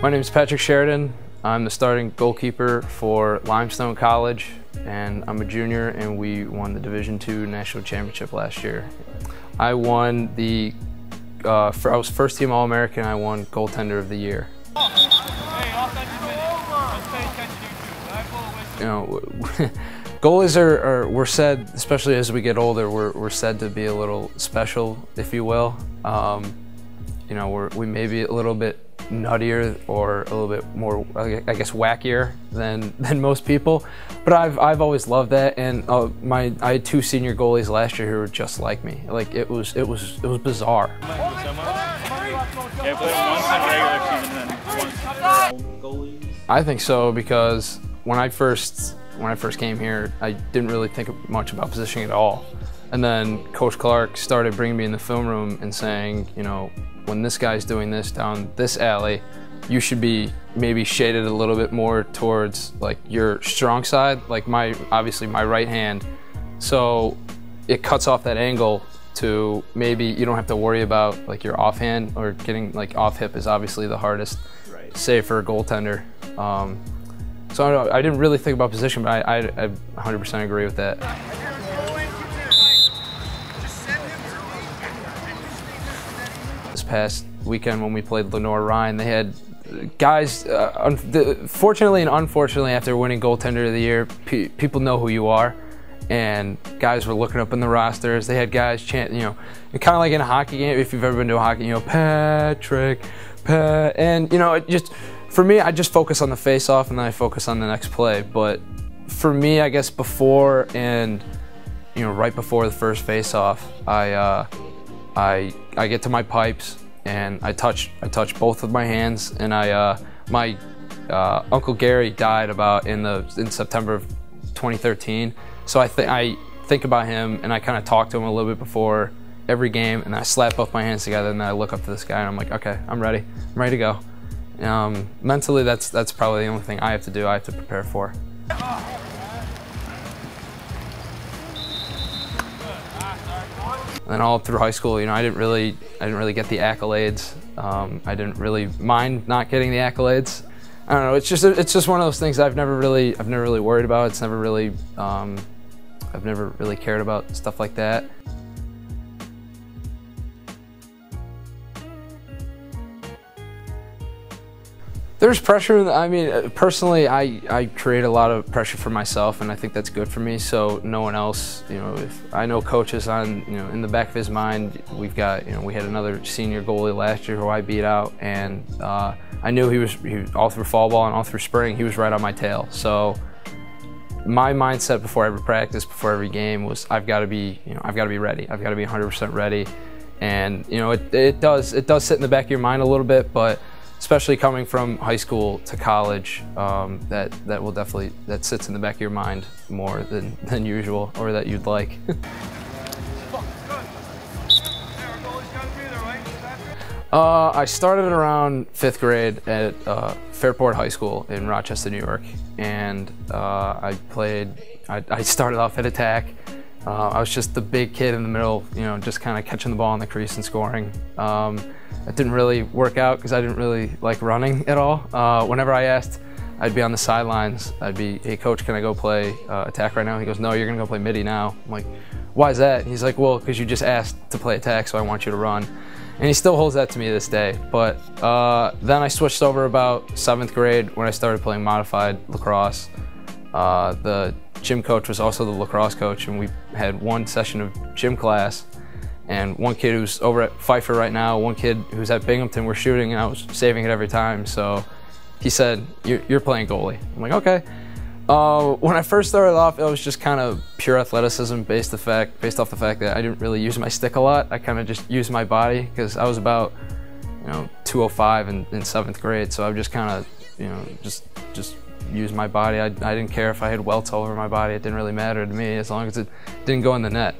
My name is Patrick Sheridan. I'm the starting goalkeeper for Limestone College, and I'm a junior, and we won the Division II National Championship last year. I won the, I was first team All-American. I won Goaltender of the Year. You know, goalies we're said, especially as we get older, we're said to be a little special, if you will. You know, we may be a little bit nuttier or a little bit more, I guess, wackier than most people. But I've always loved that, and I had two senior goalies last year who were just like me. Like it was bizarre. I think so, because when I first came here, I didn't really think much about positioning at all. And then Coach Clark started bringing me in the film room and saying, you know, when this guy's doing this down this alley, you should be maybe shaded a little bit more towards like your strong side, like obviously my right hand. So it cuts off that angle to maybe you don't have to worry about like your offhand, or getting like off hip is obviously the hardest, right, save for a goaltender. So I didn't really think about position, but I 100% agree with that. This past weekend when we played Lenore-Ryan, they had guys, fortunately and unfortunately, after winning Goaltender of the Year, people know who you are, and guys were looking up in the rosters. They had guys chant, you know, kind of like in a hockey game, if you've ever been to a hockey, you know, Patrick, and you know, it just, for me, I just focus on the face-off and then I focus on the next play. But for me, I guess before and, you know, right before the first face-off, I get to my pipes and I touch both of my hands, and my Uncle Gary died about in September of 2013. So I think about him, and I kind of talk to him a little bit before every game, and I slap both my hands together, and then I look up to this guy and I'm like, okay, I'm ready to go. Mentally, that's probably the only thing I have to do. I have to prepare for. And then all through high school, you know, I didn't really get the accolades. I didn't really mind not getting the accolades. I don't know. It's just one of those things I've never really worried about. It's never really I've never really cared about stuff like that. There's pressure. I mean, personally, I create a lot of pressure for myself, and I think that's good for me. So no one else, you know, if I know coach is on, you know, in the back of his mind, we've got, you know, we had another senior goalie last year who I beat out, and I knew he was all through fall ball and all through spring, he was right on my tail. So my mindset before every practice, before every game was I've got to be ready. I've got to be 100% ready. And you know, it does sit in the back of your mind a little bit, but especially coming from high school to college, that sits in the back of your mind more than usual, or that you'd like. I started around 5th grade at Fairport High School in Rochester, New York, and I started off at attack. I was just the big kid in the middle, you know, just kind of catching the ball in the crease and scoring. It didn't really work out because I didn't really like running at all. Whenever I asked, I'd be on the sidelines. I'd be, hey coach, can I go play attack right now? He goes, no, you're gonna go play midi now. I'm like, why is that? And he's like, well, because you just asked to play attack, so I want you to run. And he still holds that to me to this day. But then I switched over about 7th grade when I started playing modified lacrosse. The gym coach was also the lacrosse coach, and we had one session of gym class. And one kid who's over at Pfeiffer right now, one kid who's at Binghamton, we're shooting, and I was saving it every time. So he said, you're playing goalie. I'm like, okay. When I first started off, it was just kind of pure athleticism based off the fact that I didn't really use my stick a lot. I kind of just used my body, because I was about, you know, 205 in 7th grade. So I just kind of, you know, just use my body. I didn't care if I had welts all over my body. It didn't really matter to me as long as it didn't go in the net.